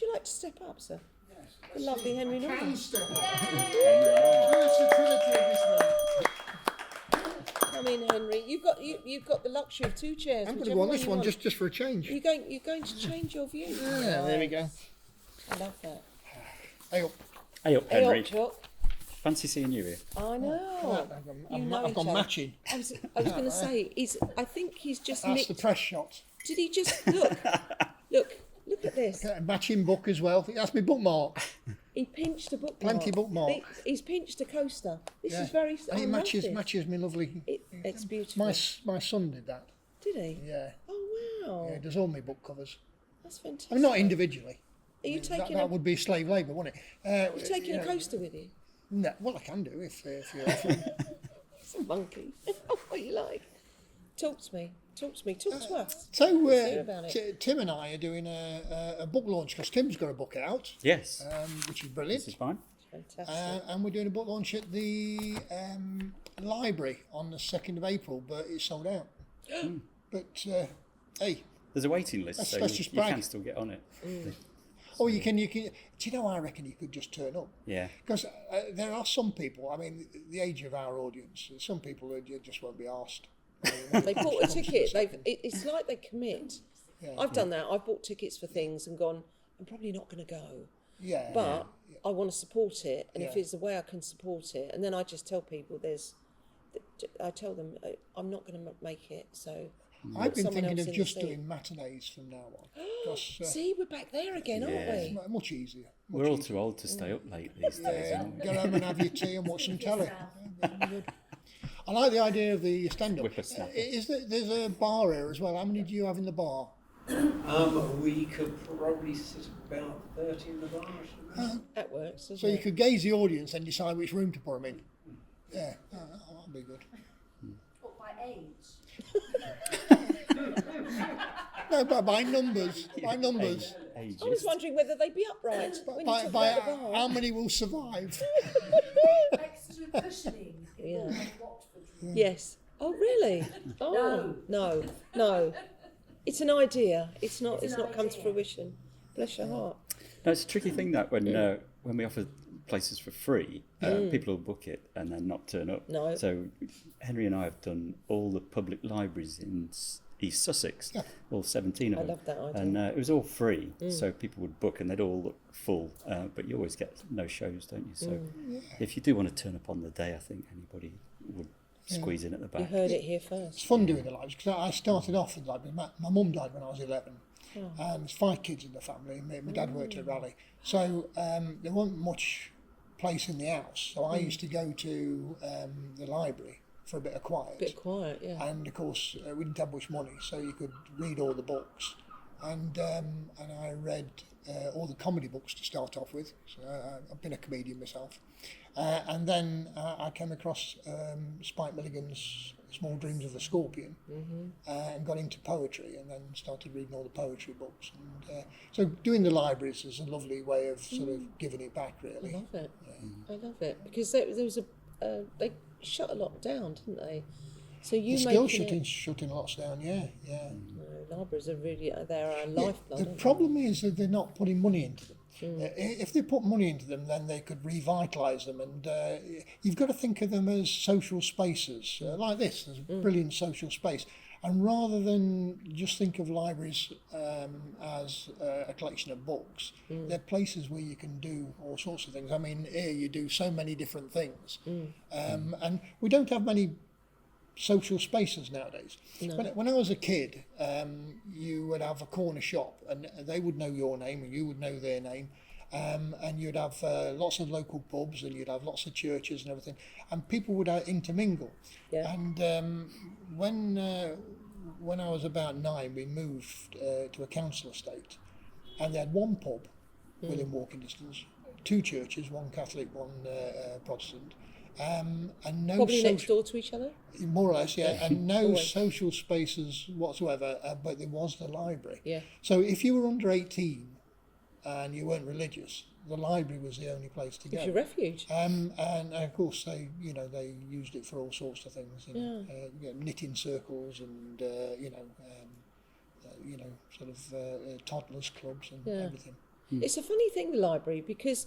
you like to step up, sir? Yes. The lovely Henry Norman. Can step up. Come in, Henry. You've got the luxury of 2 chairs. I'm going to go on this one just for a change. You're going to change your view. Yeah, there we go. I love that. Hey up. Hey up, Henry. Hey up, Chuck. Fancy seeing you here. I know. I've gone matching. I was going to say, I think he's just That's nicked. the press shot. Did he just look at this? A matching book as well. That's my bookmark. He pinched a bookmark. Plenty bookmark. He's pinched a coaster. This Yeah. is very. And it matches me lovely. It's beautiful. My son did that. Did he? Yeah. Oh wow. Yeah, he does all my book covers. That's fantastic. I mean, not individually. Are you taking? That would be slave labour, wouldn't it? You're taking a coaster with you? No, well, I can do if you're offering. It's a monkey. What you like? Talk to me. Talk to us. So, Hear about it. Tim and I are doing a book launch because Tim's got a book out. Yes. Which is brilliant. This is fine. Fantastic. And we're doing a book launch at the library on the 2nd of April, but it's sold out. But hey, There's a waiting list, so let's you just brag. can still get on it. Oh, you can. Do you know? I reckon you could just turn up. Yeah. Because there are some people. I mean, the age of our audience, some people who just won't be asked. They bought a ticket. It's like they commit. Yeah. I've done that. I've bought tickets for things and gone, I'm probably not going to go. Yeah. But I want to support it. And if Yeah. it's a way I can support it. And then I just tell people I tell them, I'm not going to make it. So I've been someone thinking else of in just the seat. doing matinees from now on. 'Cause, See, we're back there again, aren't we? it's much easier. We're all too old to stay up late these days, aren't we? Go home and have your tea and watch some telly. Yeah, good. I like the idea of the stand-up. Whippersnapper. There's a bar here as well. How many do you have in the bar? We could probably sit about 30 in the bar. That works, doesn't So it? you could gauge the audience and decide which room to put them in. Yeah, that'll be good. What, by age? No, but by numbers. By numbers. Ages. I was wondering whether they'd be upright when you talk By about the bar. how many will survive? Extra cushioning. Yeah. Like Watford. Yes. Oh, really? Oh, no. It's an idea. It's not come to fruition. Bless your heart. No, it's a tricky thing that when we offer places for free, people will book it and then not turn up. No. So Henry and I have done all the public libraries in East Sussex, all 17 of them. I love that idea. And it was all free, so people would book and they'd all look full, but you always get no shows, don't you? So if you do want to turn up on the day, I think anybody would squeeze in at the You back. heard it here It's first. fun doing the lives because I started off with like my mum died when I was 11, and there's 5 kids in the family. My dad worked at a rally, so there wasn't much place in the house. So I used to go to the library for a bit of quiet. Bit quiet, yeah. And of course we didn't have much money, so you could read all the books, and I read all the comedy books to start off with. So I've been a comedian myself, and then I came across Spike Milligan's Small Dreams of the Scorpion, and got into poetry, and then started reading all the poetry books. And so doing the libraries is a lovely way of sort of giving it back, really. I love it. I love it because there was they shut a lot down, didn't they? So you They're still making shutting lots down, yeah. No, libraries are really they're our lifeblood. The aren't problem is that they're not putting money into them. Mm. If they put money into them, then they could revitalise them, and you've got to think of them as social spaces like this. There's a brilliant social space, and rather than just think of libraries as a collection of books, they're places where you can do all sorts of things. I mean, here you do so many different things, and we don't have many social spaces nowadays. No. When I was a kid, you would have a corner shop, and they would know your name, and you would know their name, and you'd have lots of local pubs, and you'd have lots of churches and everything, and people would intermingle. Yeah. And when I was about 9, we moved to a council estate, and they had one pub within walking distance, 2 churches, one Catholic, one Protestant. And no Probably next door to each other. more or less, yeah, and no Always. social spaces whatsoever, but there was the library. Yeah. So if you were under 18 and you weren't religious, the library was the only place to It's go. your refuge. And of course they used it for all sorts of things, knitting circles and sort of toddlers clubs and everything. It's a funny thing, the library, because,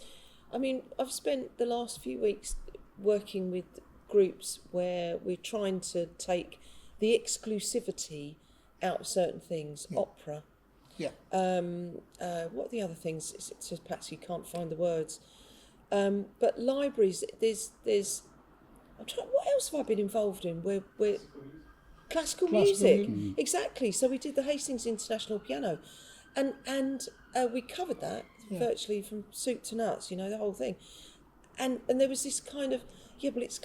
I mean, I've spent the last few weeks working with groups where we're trying to take the exclusivity out of certain things, opera. Yeah. What are the other things? It's just perhaps you can't find the words. But libraries, there's. I'm trying. What else have I been involved in? Where classical music, exactly. So we did the Hastings International Piano, and we covered that virtually from soup to nuts. You know, the whole thing. And there was this kind of but it's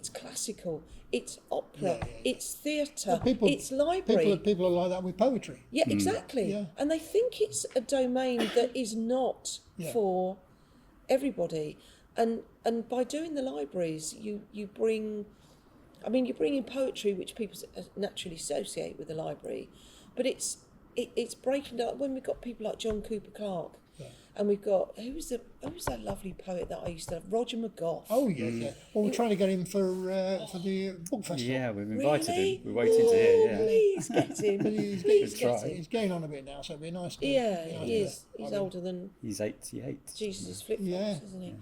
classical, it's opera, it's theatre, it's library. People are like that with poetry. Yeah, exactly. Yeah. And they think it's a domain that is not for everybody. And by doing the libraries, you bring in poetry, which people naturally associate with the library, but it's breaking down. When we've got people like John Cooper Clarke, and we've got who's that lovely poet that I used to have, Roger McGough. Oh yeah. Well, we're trying to get him for the book festival. Yeah, we've invited Really? him. We're waiting to hear. Yeah. Please get him. Please get him. He's getting on a bit now, so it'd be nice. He is. He's older than He's 88. Jesus flip-flops, isn't he?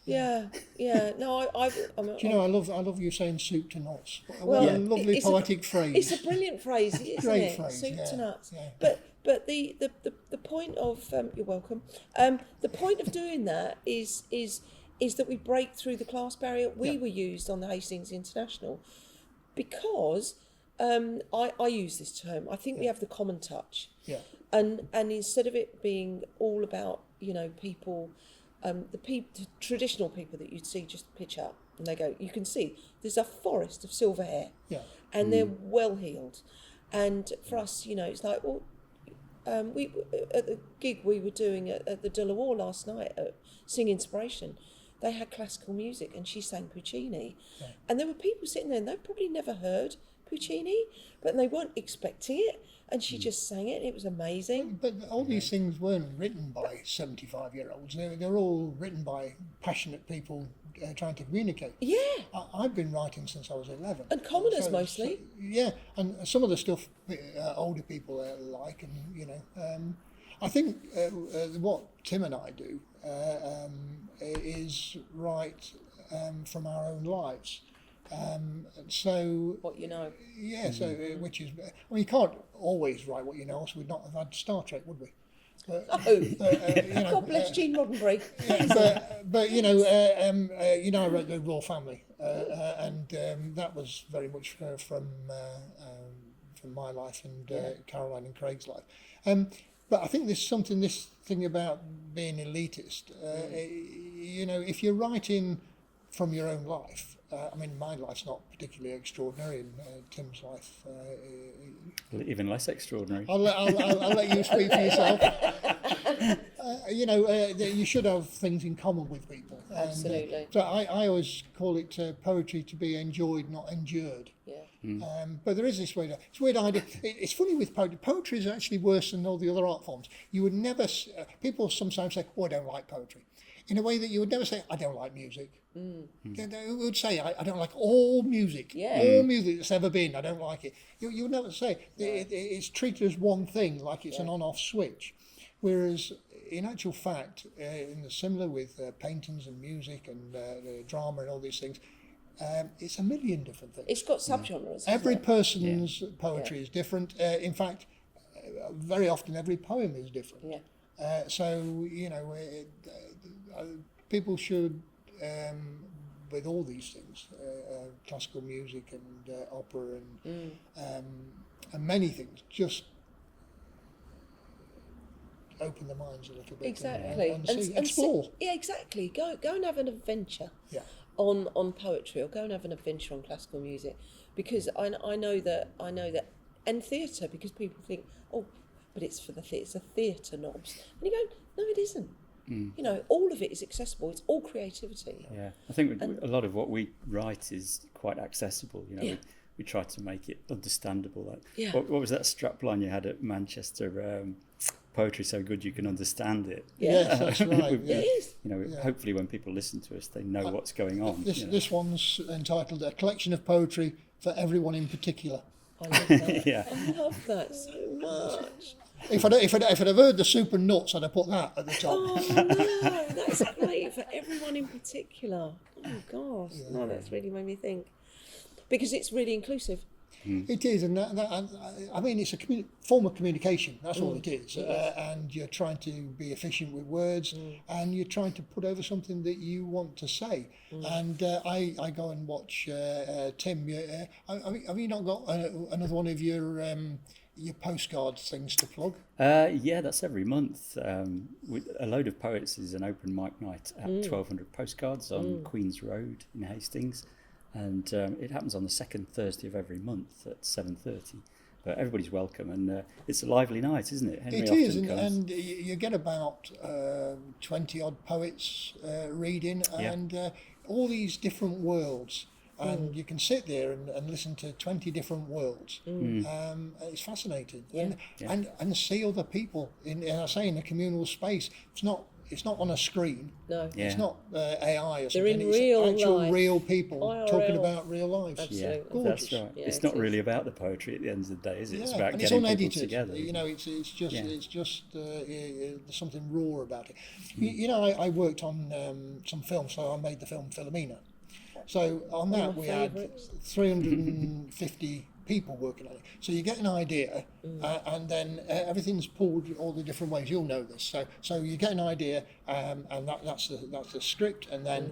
Yeah. Yeah. No, Do you know, I love you saying soup to nuts. Well, What a lovely it's poetic phrase. It's a brilliant phrase, isn't Great it? phrase, Soup to nuts. yeah. But the point of you're welcome. The point of doing that is that we break through the class barrier. We were used on the Hastings International because I use this term. I think we have the common touch. Yeah. And instead of it being all about people. The traditional people that you'd see just pitch up and they go, you can see there's a forest of silver hair, and they're well heeled, and for us, it's like, well, we at the gig we were doing at the De La War last night at Sing Inspiration, they had classical music and she sang Puccini, and there were people sitting there and they'd probably never heard Puccini, but they weren't expecting it. And she just sang it, and it was amazing. But all these things weren't written by 75-year-olds. They're all written by passionate people trying to communicate. Yeah. I've been writing since I was 11. And commoners mostly. And some of the stuff older people like, and I think what Tim and I do is write from our own lives. So What you know. Yeah, so which is, you can't always write what you know, else we'd not have had Star Trek, would we? God bless Gene Roddenberry. But I wrote The Royal Family, and that was very much from my life and Caroline and Craig's life. But I think this thing about being elitist. If you're writing from your own life. My life's not particularly extraordinary, and Tim's life. Even less extraordinary. I'll let you speak for yourself. You should have things in common with people. Absolutely. So I always call it poetry to be enjoyed, not endured. Yeah. But there is this weird idea. It's funny with poetry. Poetry is actually worse than all the other art forms. You would never. People sometimes say, "Oh, I don't like poetry," in a way that you would never say, "I don't like music." They would say, I don't like all music. All music that's ever been, I don't like it. You would never say. It's treated as one thing, like it's an on-off switch. Whereas, in actual fact, similar with paintings and music and drama and all these things, it's a million different things. It's got subgenres. Every person's poetry is different. In fact, very often every poem is different. Yeah. So, people should... with all these things, classical music and opera and many things, just open their minds a little bit. Exactly. And see, explore. Exactly. Go and have an adventure. Yeah. On poetry, or go and have an adventure on classical music, because I know that, and theatre, because people think, oh, but it's for it's a theatre knobs, and you go, no, it isn't. All of it is accessible. It's all creativity. Yeah, I think a lot of what we write is quite accessible. We try to make it understandable. Like, what was that strapline you had at Manchester? Poetry so good you can understand it. Yes, that's right. It is. Hopefully when people listen to us, they know what's going on. This one's entitled "A Collection of Poetry for Everyone in Particular." I love that. Yeah. I love that so much. If I'd have heard the Super Nuts, I'd have put that at the top. Oh no, that's great for everyone in particular. Oh gosh, no, that's really made me think. Because it's really inclusive. It is, and I mean, it's a form of communication. That's all it is. And you're trying to be efficient with words, and you're trying to put over something that you want to say. And I go and watch Tim. Have you not got another one of your postcard things to plug? Yeah, that's every month. With a load of poets is an open mic night at 1200 Postcards on Queen's Road in Hastings. And it happens on the second Thursday of every month at 7:30. But everybody's welcome, and it's a lively night, isn't it? Henry It is, often comes. and you get about 20 odd poets reading, and all these different worlds. And you can sit there and listen to 20 different worlds. It's fascinating, and see other people in a communal space. It's not on a screen. No. It's not AI or something. They're in it's real actual life. real people IRL. talking about real lives. Absolutely. Gorgeous. That's right. Yeah, it's it not is. really about the poetry at the end of the day, is it? It's about and it's getting people unedited. together. You know, it's just there's something raw about it. You know, I worked on some films, so I made the film Philomena. So on that we had 350 people working on it. So you get an idea, and then everything's pulled all the different ways. You'll know this. So you get an idea, and that's the script, and then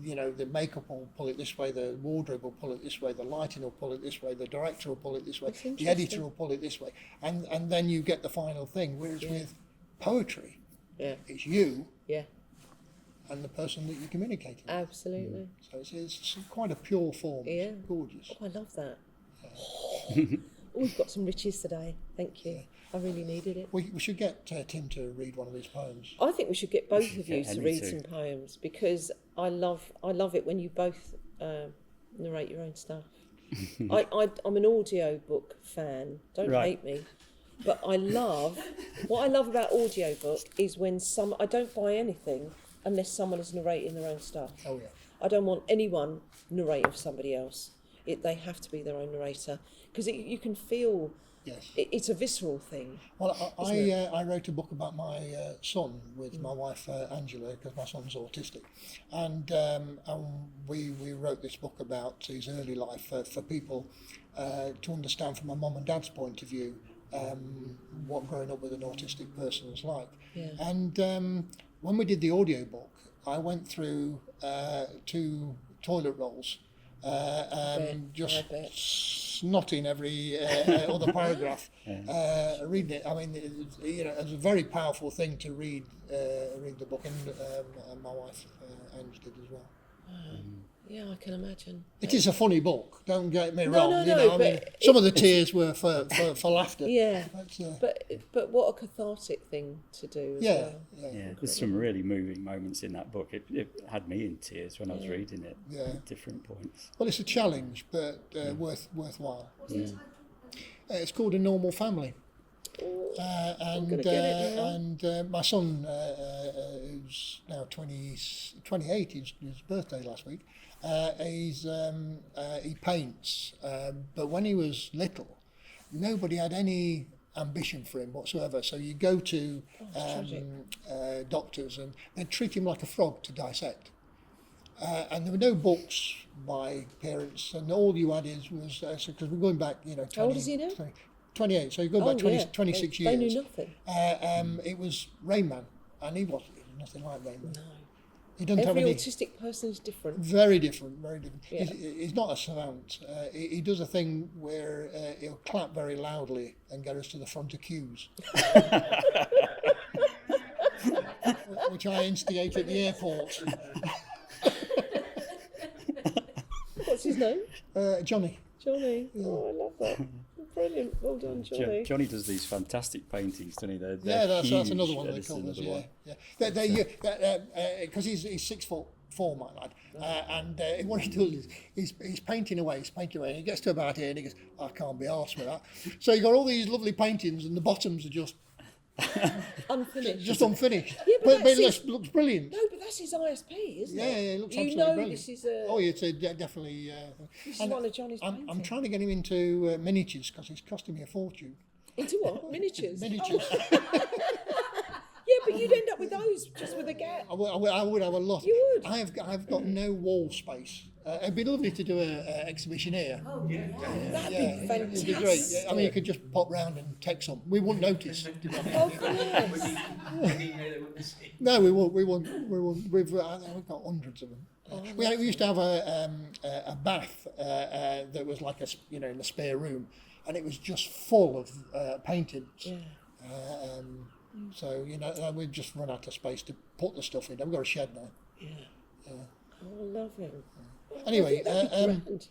you know, the makeup will pull it this way, the wardrobe will pull it this way, the lighting will pull it this way, the director will pull it this way, the editor will pull it this way, and then you get the final thing. Whereas with poetry, it's you. Yeah. And the person that you're communicating with. Absolutely. So it's quite a pure form. Yeah. It's gorgeous. Oh, I love that. We've got some riches today. Thank you. I really needed it. We should get Tim to read one of his poems. I think we should get both of you to Henry read too. some poems, because I love it when you both narrate your own stuff. I'm an audiobook fan. Don't hate me. But what I love about audiobook is when I don't buy anything unless someone is narrating their own stuff. Oh yeah. I don't want anyone narrating for somebody else. They have to be their own narrator, because you can feel. Yes. It's a visceral thing. Well, I wrote a book about my son with my wife Angela, because my son's autistic, and we wrote this book about his early life for people to understand from my mum and dad's point of view what growing up with an autistic person is like. Yeah. And when we did the audiobook, I went through 2 toilet rolls. Just snotting every other paragraph, reading it. I mean, it's a very powerful thing to read the book, and my wife Ange did as well. Yeah, I can imagine. It is a funny book. Don't get me No, wrong. no, you no, know, I mean, but some of the tears were for laughter. Yeah, But, but what a cathartic thing to do as well. Yeah, there's some really moving moments in that book. It had me in tears when I was reading it at different points. well, it's a challenge, but worthwhile. What's the title? It's called A Normal Family. I'm gonna get it now. And my son, who's now 28, his birthday last week, he paints, but when he was little, nobody had any ambition for him whatsoever. So you go to doctors and they treat him like a frog to dissect. And there were no books by parents, and all you had was because we're going back, 20, How old is he now? 28, so you go back 26 years. They knew nothing. It was Rain Man, and he was nothing like Rain Man. No. He doesn't Every have any. autistic person is different. Very different, very different. Yeah. He's not a savant. He does a thing where he'll clap very loudly and get us to the front of queues. Which I instigate at the airport. What's his name? Johnny. Johnny. Oh, I love that. Brilliant. Well done, Johnny. Johnny does these fantastic paintings, doesn't he? That's huge. another one of the This is colours. another Yeah, one. because he's 6'4", my lad, and what he does is he's painting away, and he gets to about here, and he goes, I can't be arsed with that. So you got all these lovely paintings, and the bottoms are just Unfinished. unfinished. Yeah, but but that's it looks brilliant. No, but that's his ISP, isn't Yeah, it? it looks you absolutely know brilliant. this is a. Oh, yeah, it's definitely. This is and one of Johnny's I'm paintings. trying to get him into miniatures because it's costing me a fortune. Into what? Miniatures? Miniatures. Yeah, but you'd end up with those just with a gap. I would have a lot. You would? I've got no wall space. It'd be lovely to do an exhibition here. Oh, yeah. That'd Yeah, be fantastic. it'd be great. Yeah, I mean, you could just pop round and take some. We wouldn't notice. To be honest. Oh, yes. No, we won't. We've got hundreds of them. We used to have a bath that was like in the spare room, and it was just full of paintings. Yeah. So we've just run out of space to put the stuff in. We've got a shed now. Yeah. Oh, lovely. Anyway, That'd be grand.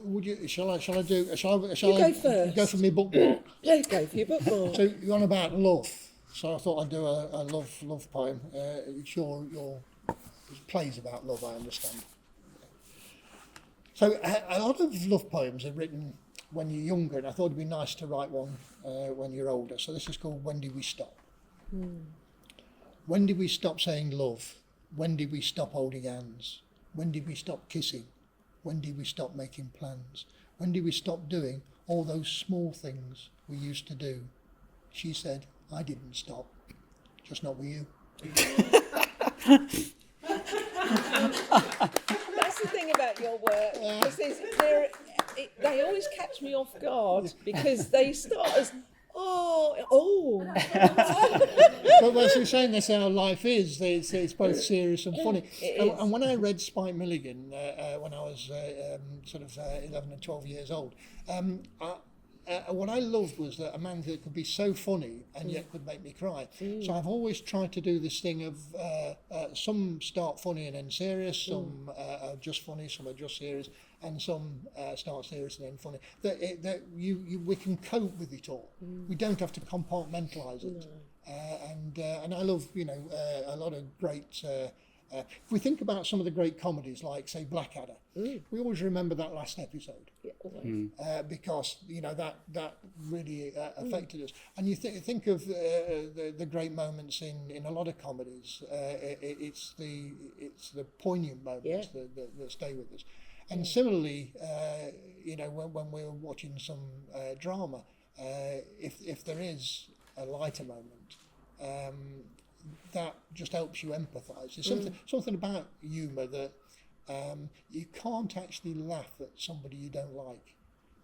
would you? Shall I go first. Go for my bookmark? Yeah, go for your bookmark. So you're on about love. So I thought I'd do a love poem. It's your plays about love, I understand. So a lot of love poems are written when you're younger, and I thought it'd be nice to write one when you're older. So this is called When Did We Stop? When did we stop saying love? When did we stop holding hands? When did we stop kissing? When did we stop making plans? When did we stop doing all those small things we used to do? She said, I didn't stop, just not with you. That's the thing about your work. They always catch me off guard because they start as, oh. But as we're saying, that's how life is. It's both serious and funny. And when I read Spike Milligan when I was 11 and 12 years old, what I loved was that a man that could be so funny and yet could make me cry. So I've always tried to do this thing of some start funny and then serious, some are just funny, some are just serious, and some start serious and then funny. We can cope with it all. We don't have to compartmentalize it. And I love a lot of great. If we think about some of the great comedies, like say Blackadder, we always remember that last episode. Yeah, always. Because that really affected us. And you think of the great moments in a lot of comedies. It's the poignant moments that stay with us. And similarly, when we're watching some drama, if there is a lighter moment, that just helps you empathise. There's something about humour that you can't actually laugh at somebody you don't like.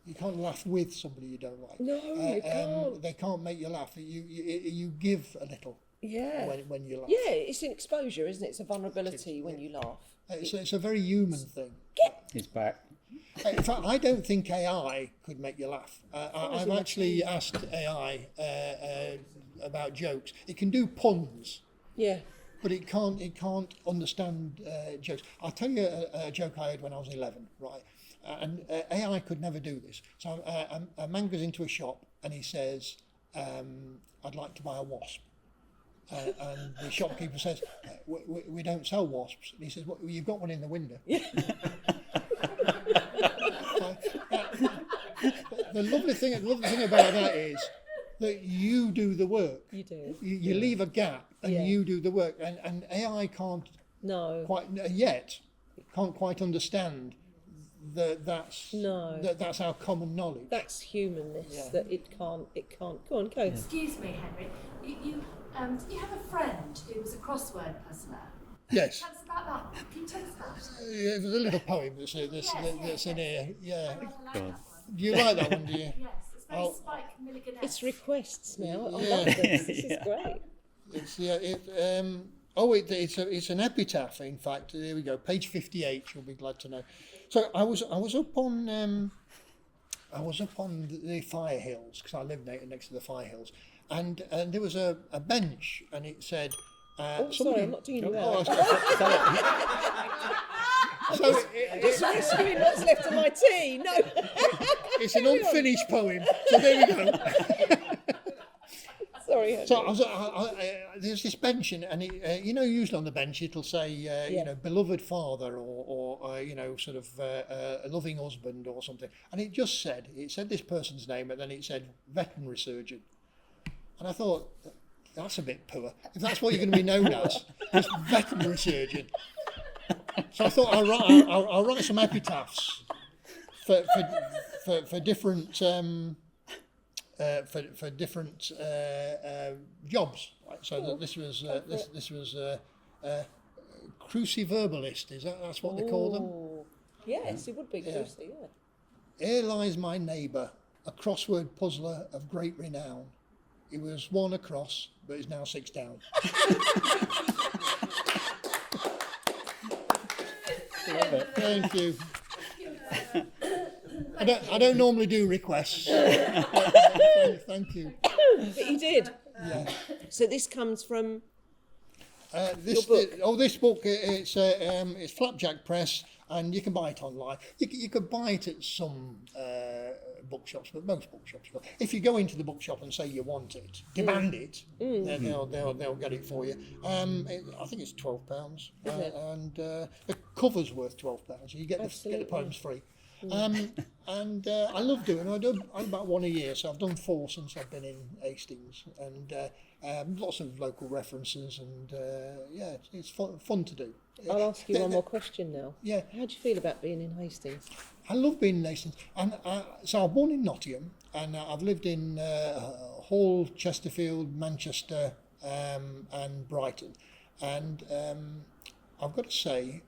You can't laugh with somebody you don't like. No, you can't. They can't make you laugh. You give a little. Yeah. When you laugh. Yeah, it's an exposure, isn't it? It's a vulnerability when you laugh. It's a very human thing. He's back. In fact, I don't think AI could make you laugh. I've actually asked AI about jokes. It can do puns. Yeah. But it can't understand jokes. I'll tell you a joke I heard when I was 11, right? And AI could never do this. So a man goes into a shop and he says, I'd like to buy a wasp. And the shopkeeper says, we don't sell wasps. And he says, well, you've got one in the window. The lovely thing about that is that you do the work. You do. You leave a gap and you do the work. And AI can't quite understand that's our common knowledge. That's humanness, that it can't. Go on, go. Excuse me, Henry. You did you have a friend who was a crossword puzzler? Yes. Tell us about that. Can you tell us about it? Yeah, there's a little poem that's in here. Yeah. I like that one. Do you like that one, do you? Yes, it's very Spike Milligan. It's requests now. I Yeah. love this. This is great. It's an epitaph. In fact, there we go. Page 58. You'll be glad to know. So I was up on the Fire Hills because I live next to the Fire Hills, and there was a bench, and it said. Sorry, I'm not doing you out. So Just rescuing what's left of my tea. No. it's an unfinished poem. So there we go. Sorry. So there's this bench, and it, usually on the bench it'll say, beloved father or sort of a loving husband or something. And it said this person's name, and then it said veterinary surgeon. And I thought, that's a bit poor. If that's what you're going to be known as, just veterinary surgeon. So I thought I'll write some epitaphs for different for different jobs. So that this was cruciverbalist. That's what they call them? Yes, it would be cruci, yeah. Here lies my neighbour, a crossword puzzler of great renown. He was 1 across, but is now 6 down. Thank you. I don't normally do requests. Thank you. But you did. Yeah. So this comes from This book? This book it's Flapjack Press, and you can buy it online. You could buy it at some bookshops, but most bookshops. If you go into the bookshop and say you want it, demand it, then they'll get it for you. I think it's £12, and the cover's worth £12. So you get the poems free. And I love doing it. I'm about 1 a year, so I've done 4 since I've been in Hastings, and lots of local references, and it's fun to do. I'll ask you one more question now. Yeah. How do you feel about being in Hastings? I love being in Hastings, and so I was born in Nottingham, and I've lived in Hull, Chesterfield, Manchester, and Brighton, and I've got to say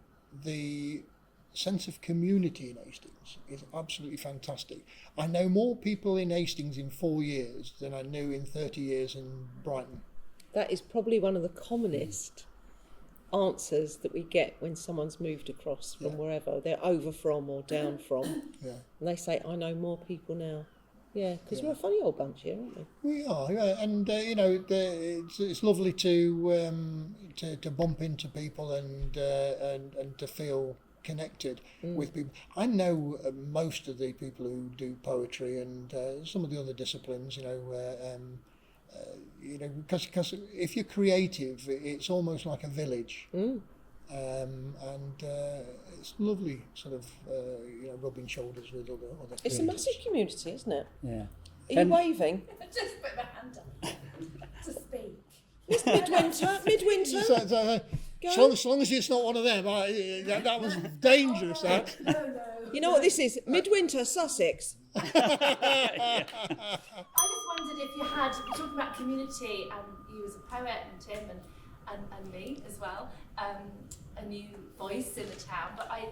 the sense of community in Hastings is absolutely fantastic. I know more people in Hastings in 4 years than I knew in 30 years in Brighton. That is probably one of the commonest answers that we get when someone's moved across from wherever they're over from or down from. Yeah. And they say, I know more people now. Yeah, because we're a funny old bunch here, aren't we? We are, yeah, and it's lovely to bump into people and to feel connected with people. I know most of the people who do poetry and some of the other disciplines, because if you're creative, it's almost like a village, and it's lovely, sort of, rubbing shoulders with other. It's a massive community, isn't it? Yeah. Are you waving? Just put my hand up to speak. It's midwinter. So long as it's not one of them, that was dangerous. That. No. You know what this is? Midwinter, Sussex. I just wondered if you had, talking about community, and you as a poet, and Tim, and me as well, a new voice in the town. But I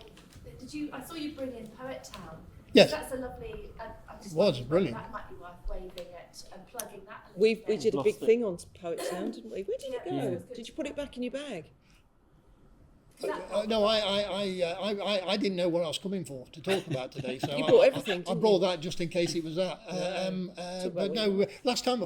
saw you bring in Poet Town. Yes. That's a lovely. It was brilliant. That might be worth waving it and plugging that. We did a big thing on Poet Town, didn't we? Where did it go? Yeah. Did you put it back in your bag? No, I didn't know what I was coming for to talk about today. So You brought everything, I brought that just in case it was that. But no,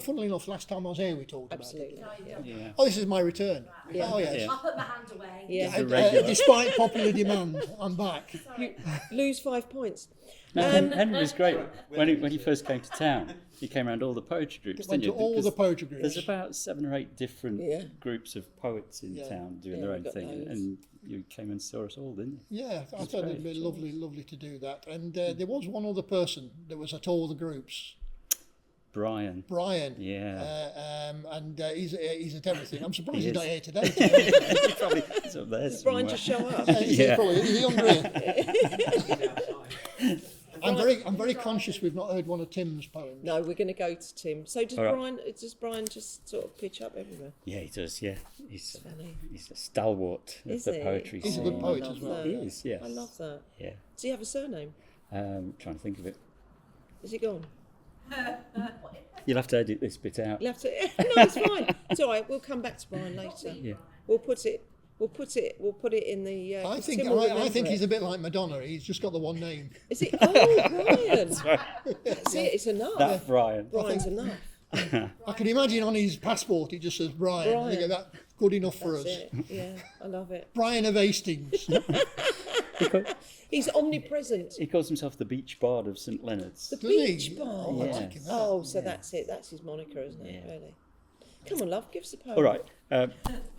funnily enough, last time I was here, we talked Absolutely. about it. Yeah. Oh, this is my return. Yeah. Oh, yes. Yeah. I'll put my hand away. Yeah. Despite popular demand, I'm back. You lose 5 points. No, Henry was great when he first came to town. He came around all the poetry groups, Went didn't to you? all Because the poetry groups. There's about 7 or 8 different groups of poets in town doing their we've own got thing, loads. and you came and saw us all, didn't you? Yeah, I thought it'd be lovely to do that. And there was one other person that was at all the groups. Brian. Yeah. And he's at everything. I'm surprised he's is. not here today. He's probably he's up there Does Brian somewhere. just show up? He's younger here. I'm very conscious we've not heard one of Tim's poems. No, we're going to go to Tim. So does All right. Brian just sort of pitch up everywhere? Yeah, he does. Yeah, he's Funny. a stalwart of Is the he? poetry He's a scene. good poet I love as well. that. He is. Yes. I love that. Yeah. Does he have a surname? Trying to think of it. Is he gone? You'll have to edit this bit out. You'll have to. No, it's fine. It's all right. We'll come back to Brian later. Yeah. We'll put it in the. I 'cause think Tim will remember he's it. a bit like Madonna. He's just got the one name. Is it? Oh, Brian. Right. That's it. It's enough. That Brian. Brian's enough. I can imagine on his passport it just says Brian. I think that's good enough for That's us. it. Yeah, I love it. Brian of Hastings. He's omnipresent. He calls himself the Beach Bard of St Leonards. The Does he? beach bar. Oh, I like him. Oh, so that's it. That's his moniker, isn't it? Really. Come on, love. Give us a poem. All right.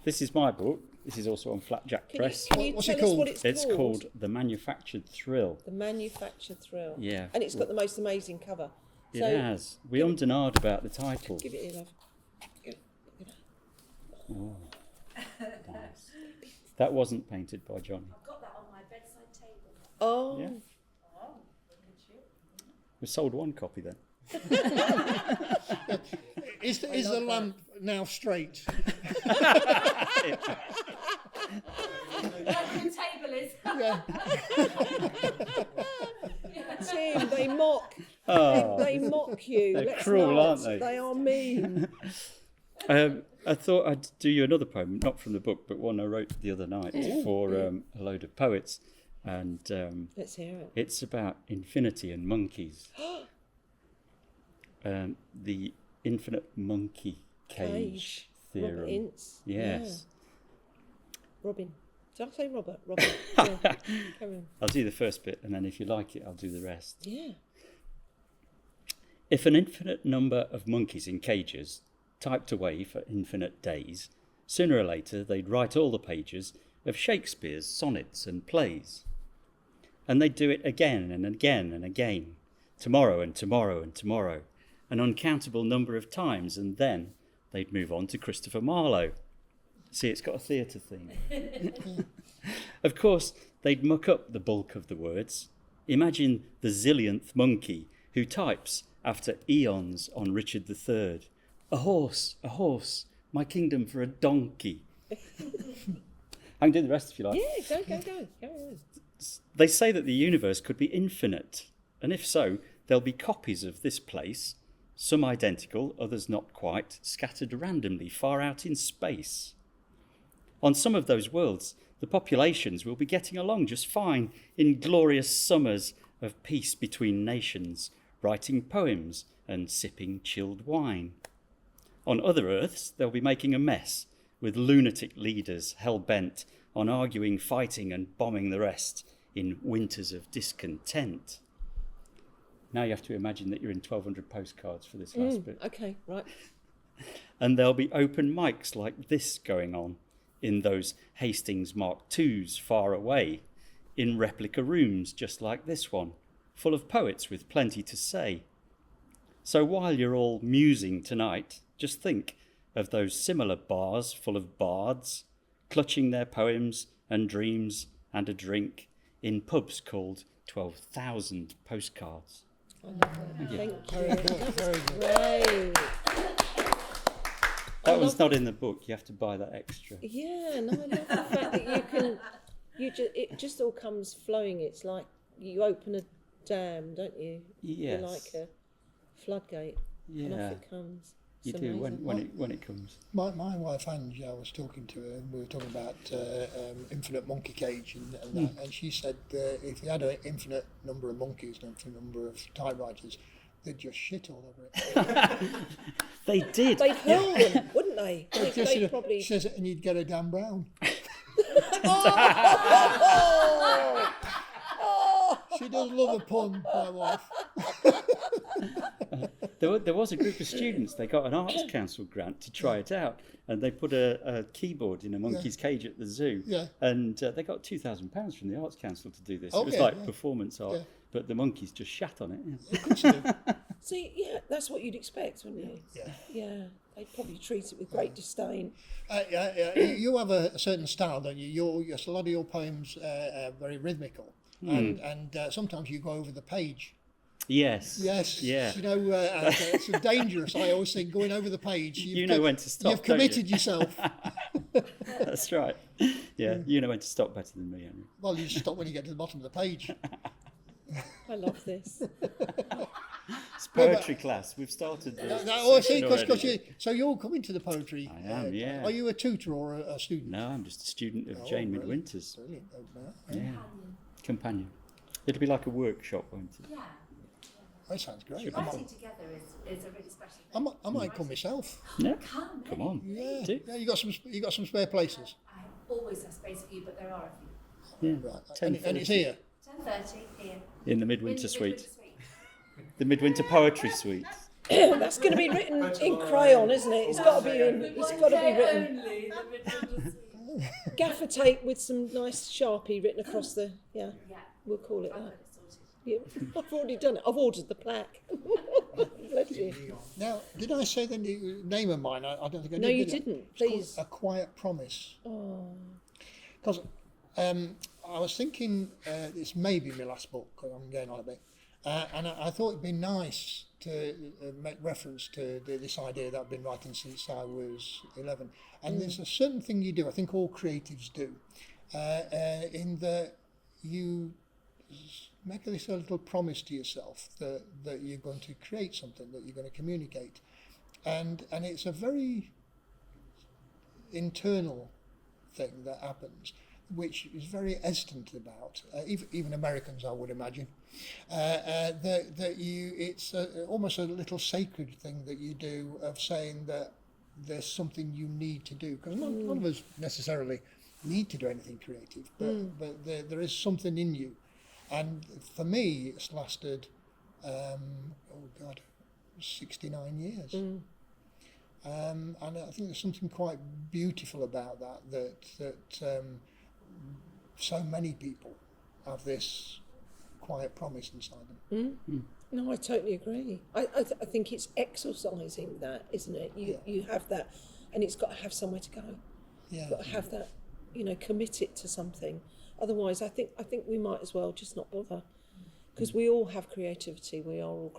This is my book. This is also on Flapjack Press. Can you What's tell it us called? what it's It's called? called The Manufactured Thrill. The Manufactured Thrill. Yeah. And it's got the most amazing cover. It So has. We ummed and ahed about the title. give it here, love. Give it. Nice. That wasn't painted by Johnny. I've got that on my bedside table. Oh. Yeah. We sold one copy then. Is the lamp now straight? Like the table is. Yeah. Tim, they mock. Oh. They mock you. They're Let's cruel, not. aren't they? They are mean. I thought I'd do you another poem, not from the book, but one I wrote the other night for a load of poets. And Let's hear it. it's about infinity and monkeys. The infinite monkey cage theorem. Robert Ince. Yes. Yeah. Robin. Did I say Robert? Robert. Yeah. Carry on. I'll do the first bit, and then if you like it, I'll do the rest. Yeah. If an infinite number of monkeys in cages typed away for infinite days, sooner or later they'd write all the pages of Shakespeare's sonnets and plays. And they'd do it again and again and again, tomorrow and tomorrow and tomorrow, an uncountable number of times, and then they'd move on to Christopher Marlowe. See, it's got a theatre theme. Of course, they'd muck up the bulk of the words. Imagine the zillionth monkey who types after eons on Richard III. A horse, my kingdom for a donkey. I can do the rest if you like. Yeah, go. Carry on. They say that the universe could be infinite, and if so, there'll be copies of this place, some identical, others not quite, scattered randomly far out in space. On some of those worlds, the populations will be getting along just fine in glorious summers of peace between nations, writing poems and sipping chilled wine. On other Earths, they'll be making a mess, with lunatic leaders hell-bent on arguing, fighting and bombing the rest in winters of discontent. Now you have to imagine that you're in 1,200 postcards for this last bit. Okay, right. And there'll be open mics like this going on in those Hastings Mark IIs far away, in replica rooms just like this one, full of poets with plenty to say. So while you're all musing tonight, just think of those similar bars full of bards, clutching their poems and dreams and a drink in pubs called 12,000 postcards. Thank you. Very good. Great. That one's not in the book. You have to buy that extra. Yeah, no, I love the fact that you can. It just all comes flowing. It's like you open a dam, don't you? Yes. You're like a floodgate, and off Yeah, it comes. you It's do amazing. when it comes. My wife Angie, I was talking to her, and we were talking about infinite monkey cage and that, and she said if you had an infinite number of monkeys and an infinite number of typewriters, they'd just shit all over it. They did. They'd hurl them, wouldn't they? They'd probably. She says, and you'd get a Dan Brown. She does love a pun, my wife. There was a group of students, they got an Arts Council grant to try it out, and they put a keyboard in a monkey's cage at the zoo, and they got £2,000 from the Arts Council to do this. It was like performance art, but the monkeys just shat on it. See, yeah, that's what you'd expect, wouldn't you? Yeah, they'd probably treat it with great disdain. You have a certain style, don't you? A lot of your poems are very rhythmical, and sometimes you go over the page. Yes. Yeah. You know, it's dangerous. I always think going over the page. You know when to stop. You've committed yourself. That's right. Yeah, you know when to stop better than me, Henry. Well, you just stop when you get to the bottom of the page. I love this. It's poetry class. We've started. So you're coming to the poetry. I am. Yeah. Are you a tutor or a student? No, I'm just a student of Jane Midwinter's. Brilliant. Yeah. Companion. It'll be like a workshop, won't it? Yeah. That sounds great. Writing together is a really special thing. I might come myself. Yeah. Come on. Yeah. Do. Yeah. You got some spare places. I always have space for you, but there are a few. Yeah. Right. And it's here. 10:30 here. In the Midwinter Suite. The Midwinter Poetry Suite. That's going to be written in crayon, isn't it? It's got to be in. It's got to be written. Only the Midwinter Suite. Gaffer tape with some nice Sharpie written across the. Yeah, Yeah. we'll call it I've got that. it sorted. Yeah, I've already done it. I've ordered the plaque. Bless you. Now, did I say the name of mine? I don't think I did. No, you did I? didn't. It's called Please. A Quiet Promise. Oh. Because I was thinking, this may be my last book, because I'm going on a bit, And I thought it'd be nice to make reference to this idea that I've been writing since I was 11. And there's a certain thing you do, I think all creatives do, in that you make this little promise to yourself that you're going to create something, that you're going to communicate. And it's a very internal thing that happens, which is very hesitant about, even Americans, I would imagine, it's almost a little sacred thing that you do, of saying that there's something you need to do, because none of us necessarily need to do anything creative, but there is something in you. And for me, it's lasted, 69 years. And I think there's something quite beautiful about that so many people have this quiet promise inside them. No, I totally agree. I think it's exercising that, isn't it? You have that, and it's got to have somewhere to go. Yeah. You've got to have that, commit it to something. Otherwise, I think we might as well just not bother, because we all have creativity. We are all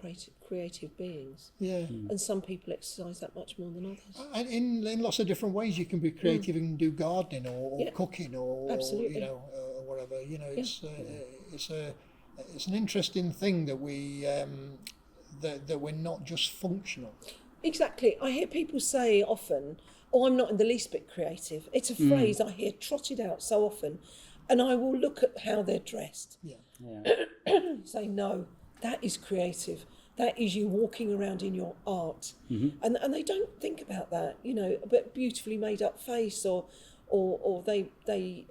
creative beings. Yeah. And some people exercise that much more than others. And in lots of different ways, you can be creative and do gardening or cooking or Absolutely. or whatever. It's an interesting thing that we that we're not just functional. Exactly. I hear people say often, "Oh, I'm not in the least bit creative." It's a phrase I hear trotted out so often, and I will look at how they're dressed. Yeah. Say, no, that is creative. That is you walking around in your art. And they don't think about that, but beautifully made up face, or they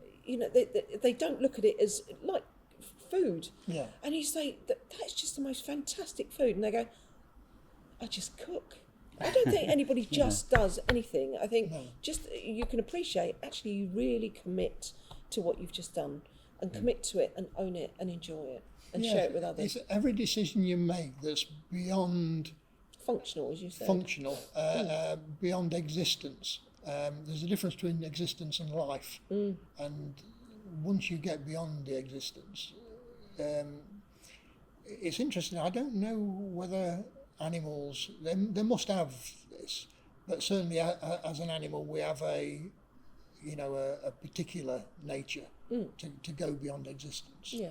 don't look at it as like food. Yeah. And you say that's just the most fantastic food, and they go, I just cook. I don't think anybody just does anything. I think just you can appreciate, actually you really commit to what you've just done, and commit to it and own it and enjoy it and share it with others. It's every decision you make that's beyond Functional, as you said. Beyond existence. There's a difference between existence and life. And once you get beyond the existence, it's interesting. I don't know whether animals, they must have this, but certainly as an animal we have a particular nature to go beyond existence. Yeah.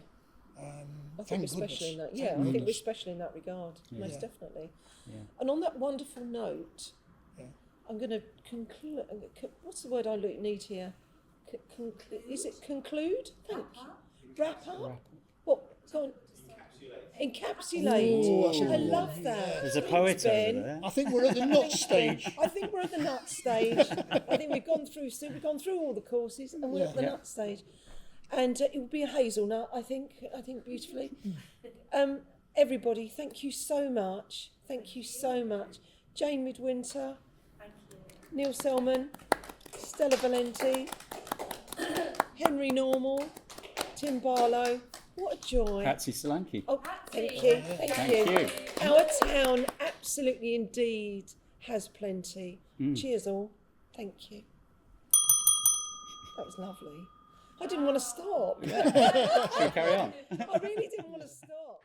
I think we're special in that. Thank I think we're goodness. special in that regard, most definitely. Yeah. And on that wonderful note, I'm going to conclude. What's the word I need here? Is it conclude? Thank you. Wrap up. What? Go on. Encapsulate. Ooh, I love that. There's a Thanks, poet Ben. over there. I think we're at the nut stage. I think we're at the nut stage. I think we've gone through all the courses, and we're at the nut stage. And it will be a hazelnut, I think beautifully. Everybody, thank you so much. Thank you so much. Jane Midwinter, Thank you. Neil Selman, Stella Valenti, Henry Normal, Tim Barlow. What a joy. Patsy Solanke. Oh, Patsy. thank you. Thank you. you. Our town absolutely indeed has plenty. Cheers all. Thank you. That was lovely. I didn't want to stop. Shall we carry on? I really didn't want to stop.